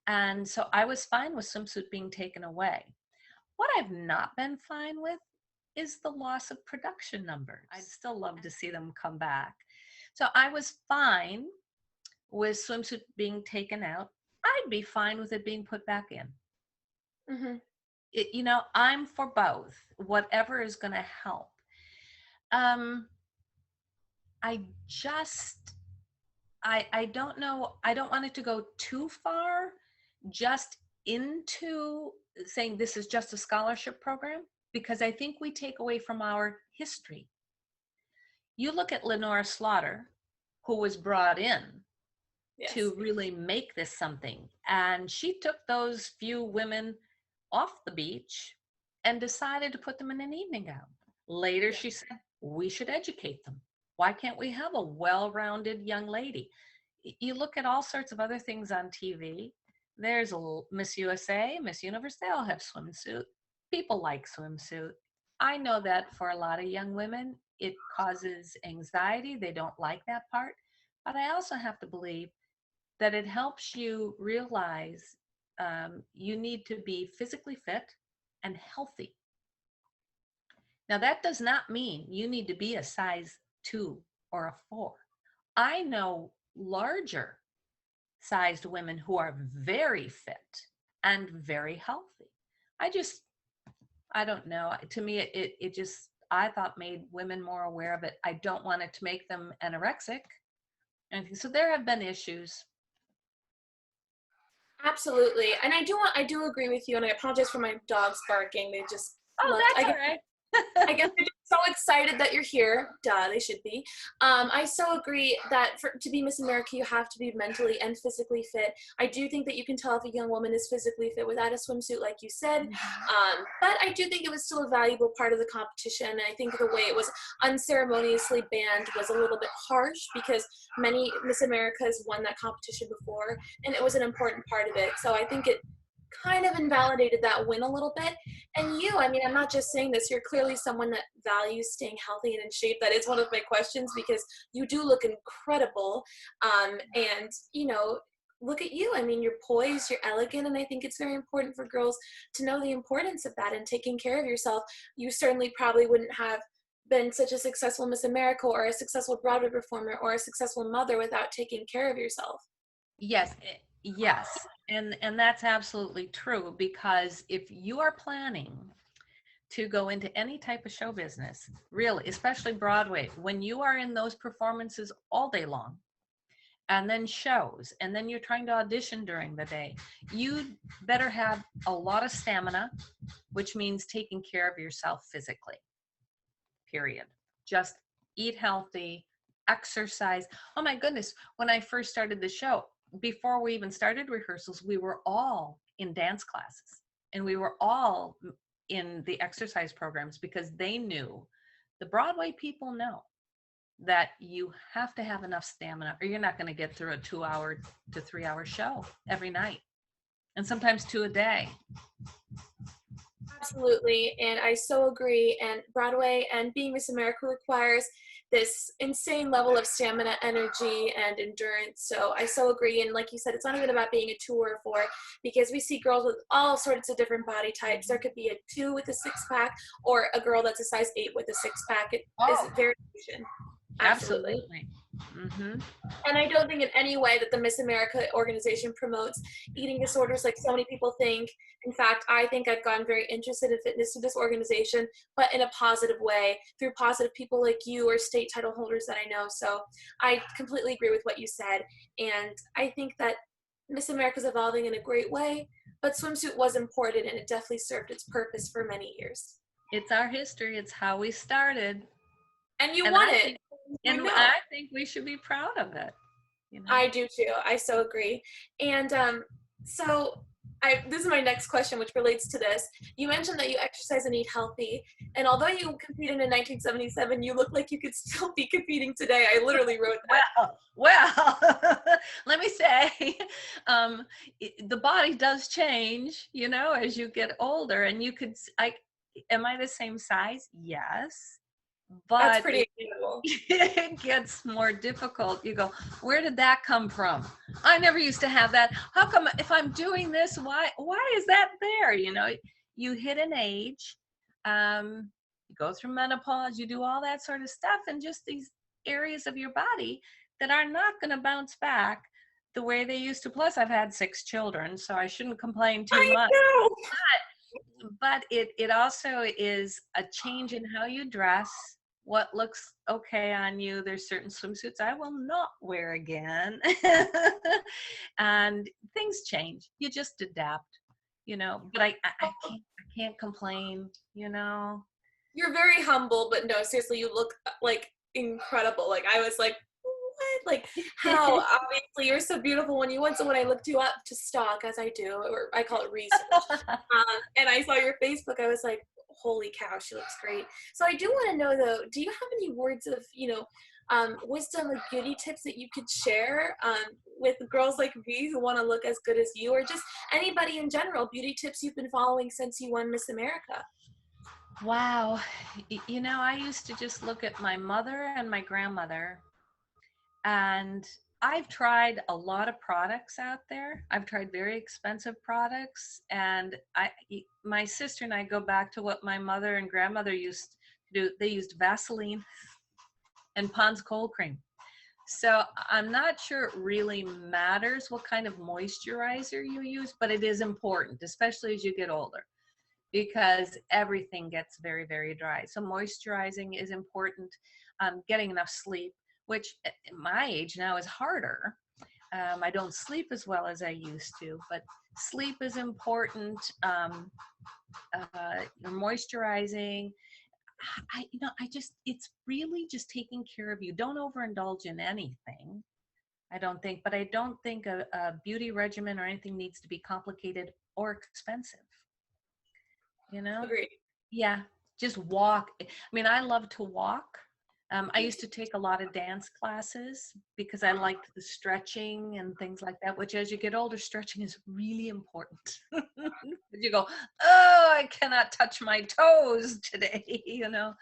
And so I was fine with swimsuit being taken away. What I've not been fine with is the loss of production numbers. I'd still love to see them come back. So I was fine with swimsuit being taken out. I'd be fine with it being put back in. Mm-hmm. You know, I'm for both, whatever is going to help. I don't know, I don't want it to go too far just into saying this is just a scholarship program, because I think we take away from our history. You look at Lenora Slaughter, who was brought in to really make this something, and she took those few women off the beach and decided to put them in an evening gown. Later, she said, we should educate them. Why can't we have a well-rounded young lady? You look at all sorts of other things on TV. There's a Miss USA, Miss Universe, they all have swimsuit. People like swimsuit. I know that for a lot of young women, it causes anxiety. They don't like that part. But I also have to believe that it helps you realize you need to be physically fit and healthy. Now, that does not mean you need to be a size 2 or a 4. I know larger sized women who are very fit and very healthy. I don't know. To me, it just, I thought made women more aware of it. I don't want it to make them anorexic. And so there have been issues. Absolutely. And I do agree with you, and I apologize for my dogs barking. They just that's all right. I guess they're just so excited that you're here. Duh, they should be. I so agree that to be Miss America, you have to be mentally and physically fit. I do think that you can tell if a young woman is physically fit without a swimsuit, like you said. But I do think it was still a valuable part of the competition. And I think the way it was unceremoniously banned was a little bit harsh, because many Miss Americas won that competition before, and it was an important part of it. So I think it kind of invalidated that win a little bit. And you, I mean, I'm not just saying this, you're clearly someone that values staying healthy and in shape. That is one of my questions, because you do look incredible. And, you know, look at you. I mean, you're poised, you're elegant, and I think it's very important for girls to know the importance of that and taking care of yourself. You certainly probably wouldn't have been such a successful Miss America or a successful Broadway performer or a successful mother without taking care of yourself. Yes. And that's absolutely true, because if you are planning to go into any type of show business, really, especially Broadway, when you are in those performances all day long, and then shows, and then you're trying to audition during the day, you better have a lot of stamina, which means taking care of yourself physically, period. Just eat healthy, exercise. Oh my goodness, when I first started the show, before we even started rehearsals, we were all in dance classes, and we were all in the exercise programs, because they knew, the Broadway people know, that you have to have enough stamina or you're not going to get through a 2-hour to 3-hour show every night, and sometimes 2 a day. Absolutely, and I so agree. And Broadway and being Miss America requires this insane level of stamina, energy, and endurance. So I so agree. And like you said, it's not even about being a 2 or a 4, because we see girls with all sorts of different body types. There could be a 2 with a 6-pack, or a girl that's a size 8 with a 6-pack. It is variation. Absolutely. Mm-hmm. And I don't think in any way that the Miss America organization promotes eating disorders like so many people think. In fact, I think I've gotten very interested in fitness through this organization, but in a positive way, through positive people like you or state title holders that I know. So I completely agree with what you said. And I think that Miss America is evolving in a great way, but swimsuit was important and it definitely served its purpose for many years. It's our history. It's how we started. And you won it. I think we should be proud of it. You know? I do too. I so agree. And this is my next question, which relates to this. You mentioned that you exercise and eat healthy. And although you competed in 1977, you look like you could still be competing today. I literally wrote that. Well, let me say, the body does change, you know, as you get older. And am I the same size? Yes. But that's pretty incredible. It gets more difficult. You go, where did that come from? I never used to have that. How come if I'm doing this, why is that there? You know, you hit an age, you go through menopause, you do all that sort of stuff, and just these areas of your body that are not going to bounce back the way they used to. Plus, I've had 6 children, so I shouldn't complain too much. But it also is a change in how you dress, what looks okay on you. There's certain swimsuits I will not wear again. And things change. You just adapt, you know, but I can't complain, you know. You're very humble, but no, seriously, you look like incredible. Like I was like, what? Like how obviously you're so beautiful when you went. So when I looked you up to stalk, as I do, or I call it research, and I saw your Facebook, I was like, holy cow, she looks great. So I do want to know though, do you have any words of, you know, wisdom, like beauty tips that you could share with girls like me who want to look as good as you, or just anybody in general, beauty tips you've been following since you won Miss America? Wow. You know, I used to just look at my mother and my grandmother, and I've tried a lot of products out there. I've tried very expensive products, and my sister and I go back to what my mother and grandmother used to do. They used Vaseline and Pond's cold cream. So I'm not sure it really matters what kind of moisturizer you use, but it is important, especially as you get older, because everything gets very, very dry. So moisturizing is important. Getting enough sleep, which at my age now is harder. I don't sleep as well as I used to, but sleep is important. Moisturizing. It's really just taking care of you. Don't overindulge in anything, I don't think, but I don't think a beauty regimen or anything needs to be complicated or expensive. You know? Agreed. Yeah, just walk. I mean, I love to walk. I used to take a lot of dance classes because I liked the stretching and things like that, which as you get older, stretching is really important. You go, oh, I cannot touch my toes today, you know.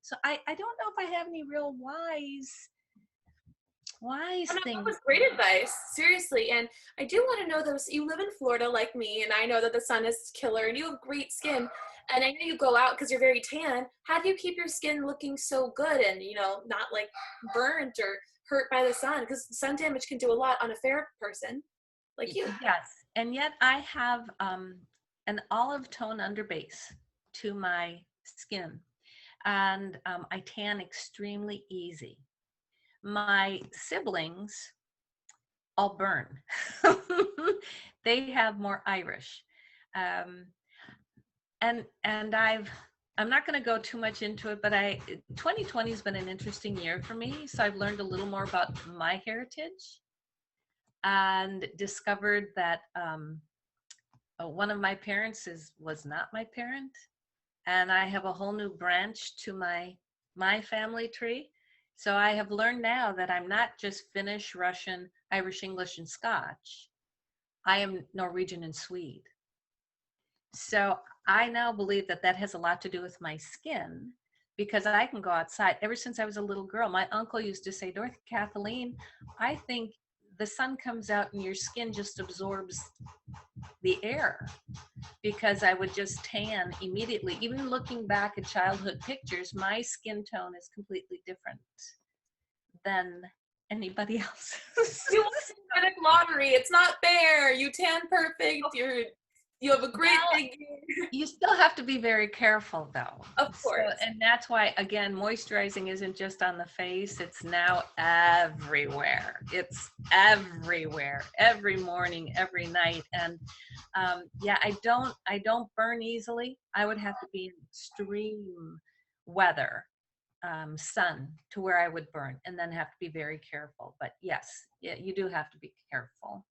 So I don't know if I have any real wise things. That was great advice, seriously. And I do want to know those. You live in Florida like me, and I know that the sun is killer, and you have great skin. And I know you go out because you're very tan. How do you keep your skin looking so good and, you know, not like burnt or hurt by the sun? Because sun damage can do a lot on a fair person like you. Yes, and yet I have an olive tone underbase to my skin, and I tan extremely easy. My siblings all burn. They have more Irish. And I'm not going to go too much into it, but 2020 has been an interesting year for me. So I've learned a little more about my heritage and discovered that one of my parents was not my parent. And I have a whole new branch to my family tree. So I have learned now that I'm not just Finnish, Russian, Irish, English, and Scotch. I am Norwegian and Swede. So I now believe that has a lot to do with my skin, because I can go outside. Ever since I was a little girl, my uncle used to say, Dorothy, Kathleen, I think the sun comes out and your skin just absorbs the air, because I would just tan immediately. Even looking back at childhood pictures, my skin tone is completely different than anybody else. You won the genetic lottery. It's not fair. You tan perfect. You have a great figure. You still have to be very careful, though. Of course. So, and that's why, again, moisturizing isn't just on the face. It's now everywhere. It's everywhere, every morning, every night. And yeah, I don't burn easily. I would have to be in extreme weather, sun, to where I would burn, and then have to be very careful. But yes, yeah, you do have to be careful.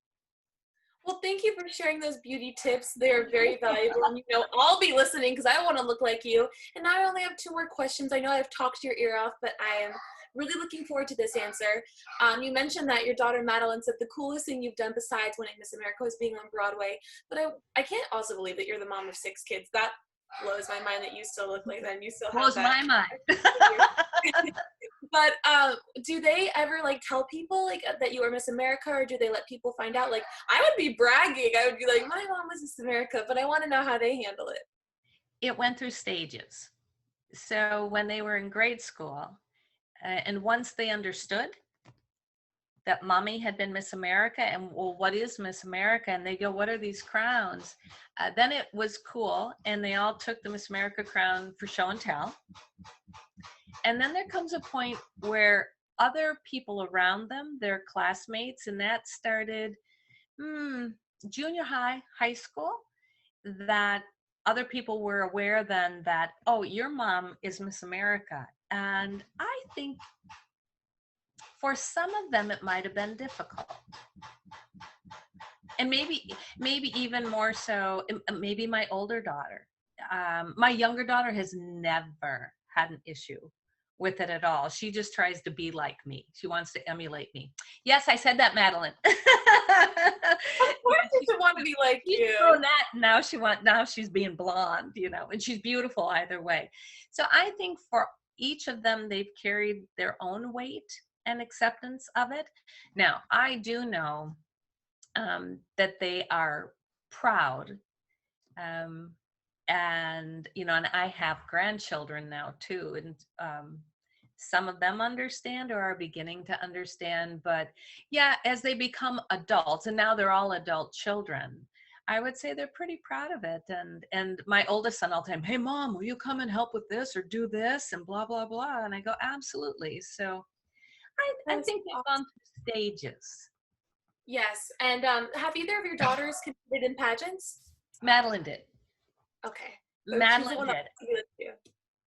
Well, thank you for sharing those beauty tips. They're very valuable. And, I'll be listening because I want to look like you. And now I only have 2 more questions. I know I've talked your ear off, but I am really looking forward to this answer. You mentioned that your daughter Madeline said the coolest thing you've done besides winning Miss America was being on Broadway. But I can't also believe that you're the mom of 6 kids. That blows my mind that you still look like that and you still have blows that. my mind. But do they ever tell people that you are Miss America, or do they let people find out? I would be bragging. I would be like, my mom was Miss America, but I want to know how they handle it. It went through stages. So when they were in grade school, and once they understood that mommy had been Miss America, and well, what is Miss America? And they go, what are these crowns? Then it was cool, and they all took the Miss America crown for show and tell. And then there comes a point where other people around them, their classmates, and that started junior high, high school, that other people were aware then that, oh, your mom is Miss America. And I think for some of them, it might have been difficult. And maybe even more so, maybe my older daughter. My younger daughter has never had an issue with it at all. She just tries to be like me. She wants to emulate me. Yes, I said that, Madeline. Of course she should want to be like you. Now she's being blonde, and she's beautiful either way. So I think for each of them, they've carried their own weight and acceptance of it. Now, I do know that they are proud. And and I have grandchildren now too, and some of them understand or are beginning to understand. But yeah, as they become adults, and now they're all adult children, I would say they're pretty proud of it. And my oldest son all the time, hey mom, will you come and help with this or do this and blah blah blah, and I go, absolutely. So I think they've gone through stages. Yes. And have either of your daughters competed in pageants? Madeline did. Okay. So Madeline did.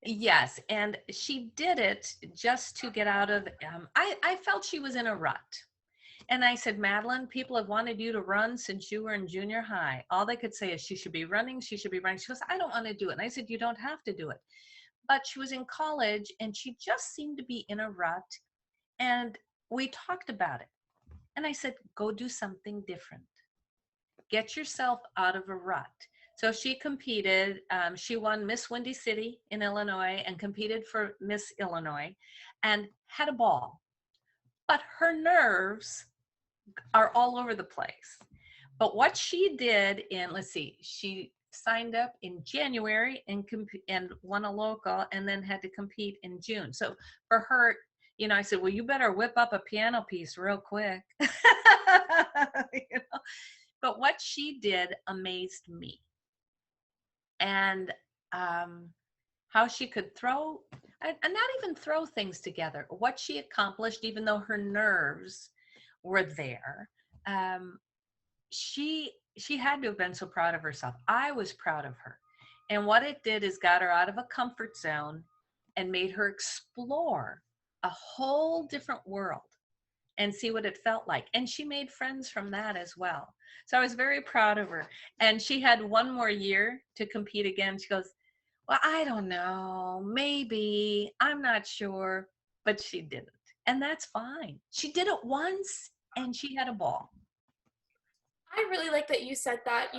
Yes, and she did it just to get out of, I felt she was in a rut. And I said, Madeline, people have wanted you to run since you were in junior high. All they could say is she should be running, she should be running. She goes, I don't want to do it. And I said, you don't have to do it. But she was in college and she just seemed to be in a rut. And we talked about it. And I said, go do something different. Get yourself out of a rut. So she competed. She won Miss Windy City in Illinois and competed for Miss Illinois and had a ball. But her nerves are all over the place. But what she did she signed up in January and won a local and then had to compete in June. So for her, I said, well, you better whip up a piano piece real quick. But what she did amazed me. And how she could throw, and not even throw things together, what she accomplished, even though her nerves were there. She had to have been so proud of herself. I was proud of her. And what it did is got her out of a comfort zone and made her explore a whole different world and see what it felt like. And she made friends from that as well. So I was very proud of her. And she had one more year to compete again. She goes, well, I don't know, maybe, I'm not sure, but she didn't. And that's fine. She did it once and she had a ball. I really like that you said that,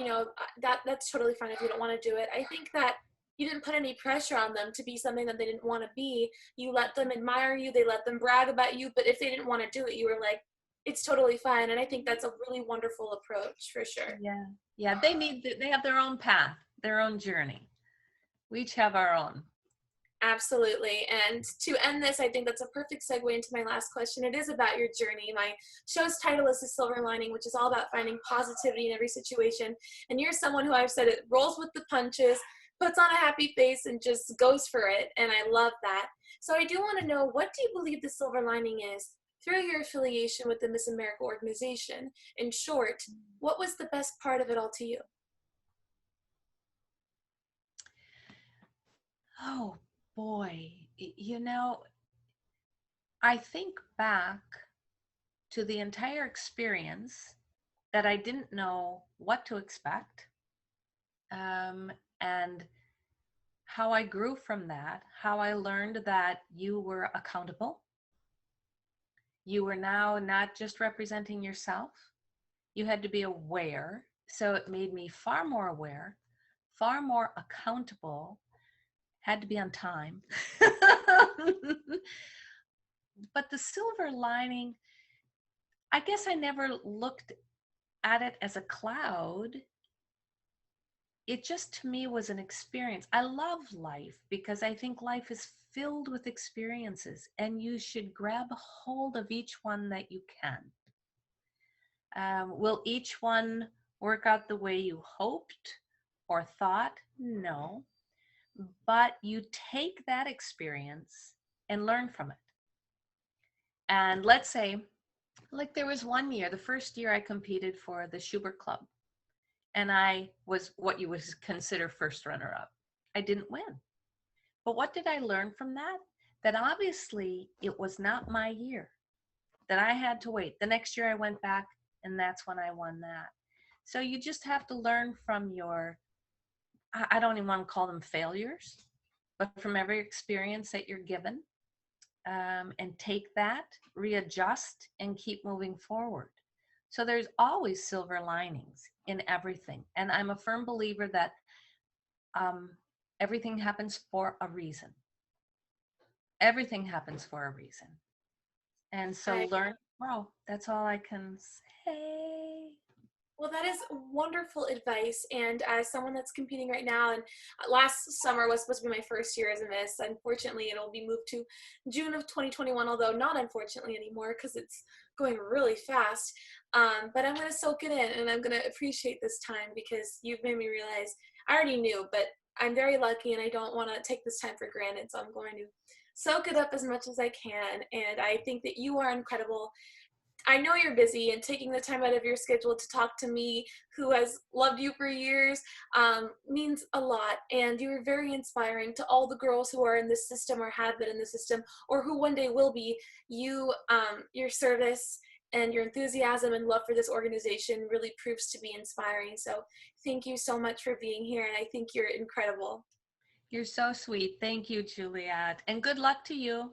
that's totally fine if you don't want to do it. I think that you didn't put any pressure on them to be something that they didn't want to be. You let them admire you. They let them brag about you. But if they didn't want to do it, you were like, it's totally fine. And I think that's a really wonderful approach for sure. Yeah. They have their own path, their own journey. We each have our own. Absolutely. And to end this, I think that's a perfect segue into my last question. It is about your journey. My show's title is The Silver Lining, which is all about finding positivity in every situation. And you're someone who, I've said it, rolls with the punches, puts on a happy face, and just goes for it. And I love that. So I do want to know, what do you believe the silver lining is through your affiliation with the Miss America organization? In short, what was the best part of it all to you? Oh boy, you know, I think back to the entire experience that I didn't know what to expect, and how I grew from that, how I learned that you were accountable. You were now not just representing yourself, you had to be aware. So it made me far more aware, far more accountable, had to be on time. But the silver lining, I guess I never looked at it as a cloud. It just, to me, was an experience. I love life because I think life is filled with experiences, and you should grab hold of each one that you can. Will each one work out the way you hoped or thought? No. But you take that experience and learn from it. And let's say, like, there was one year, the first year I competed for the Schubert Club, and I was what you would consider first runner-up. I didn't win. But what did I learn from that? That obviously it was not my year, that I had to wait. The next year I went back, and that's when I won that. So you just have to learn from your, I don't even want to call them failures, but from every experience that you're given, and take that, readjust, and keep moving forward. So there's always silver linings in everything. And I'm a firm believer that everything happens for a reason. Everything happens for a reason. And so learn, well, that's all I can say. Well, that is wonderful advice. And as someone that's competing right now, and last summer was supposed to be my first year as a Miss, unfortunately it'll be moved to June of 2021, although not unfortunately anymore because it's going really fast. But I'm going to soak it in, and I'm going to appreciate this time because you've made me realize, I already knew, but I'm very lucky and I don't want to take this time for granted. So I'm going to soak it up as much as I can. And I think that you are incredible. I know you're busy, and taking the time out of your schedule to talk to me, who has loved you for years, means a lot. And you are very inspiring to all the girls who are in this system or have been in the system or who one day will be. You, your service and your enthusiasm and love for this organization really proves to be inspiring. So thank you so much for being here, and I think you're incredible. You're so sweet. Thank you, Juliette. And good luck to you.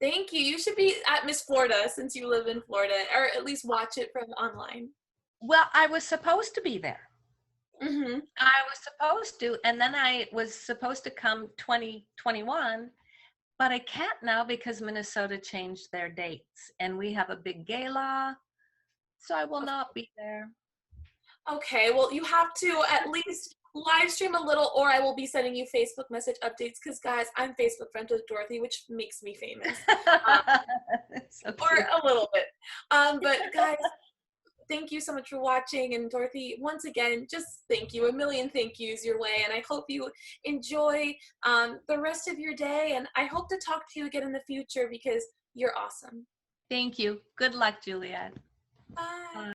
Thank you. You should be at Miss Florida since you live in Florida, or at least watch it from online. Well, I was supposed to be there. Mm-hmm. I was supposed to, and then I was supposed to come 2021, but I can't now because Minnesota changed their dates, and we have a big gala, so I will not be there. Okay, well, you have to at least live stream a little, or I will be sending you Facebook message updates because, guys, I'm Facebook friends with Dorothy, which makes me famous. So or a little bit. But, guys, thank you so much for watching. And, Dorothy, once again, just thank you. A million thank yous your way. And I hope you enjoy the rest of your day. And I hope to talk to you again in the future because you're awesome. Thank you. Good luck, Juliette. Bye.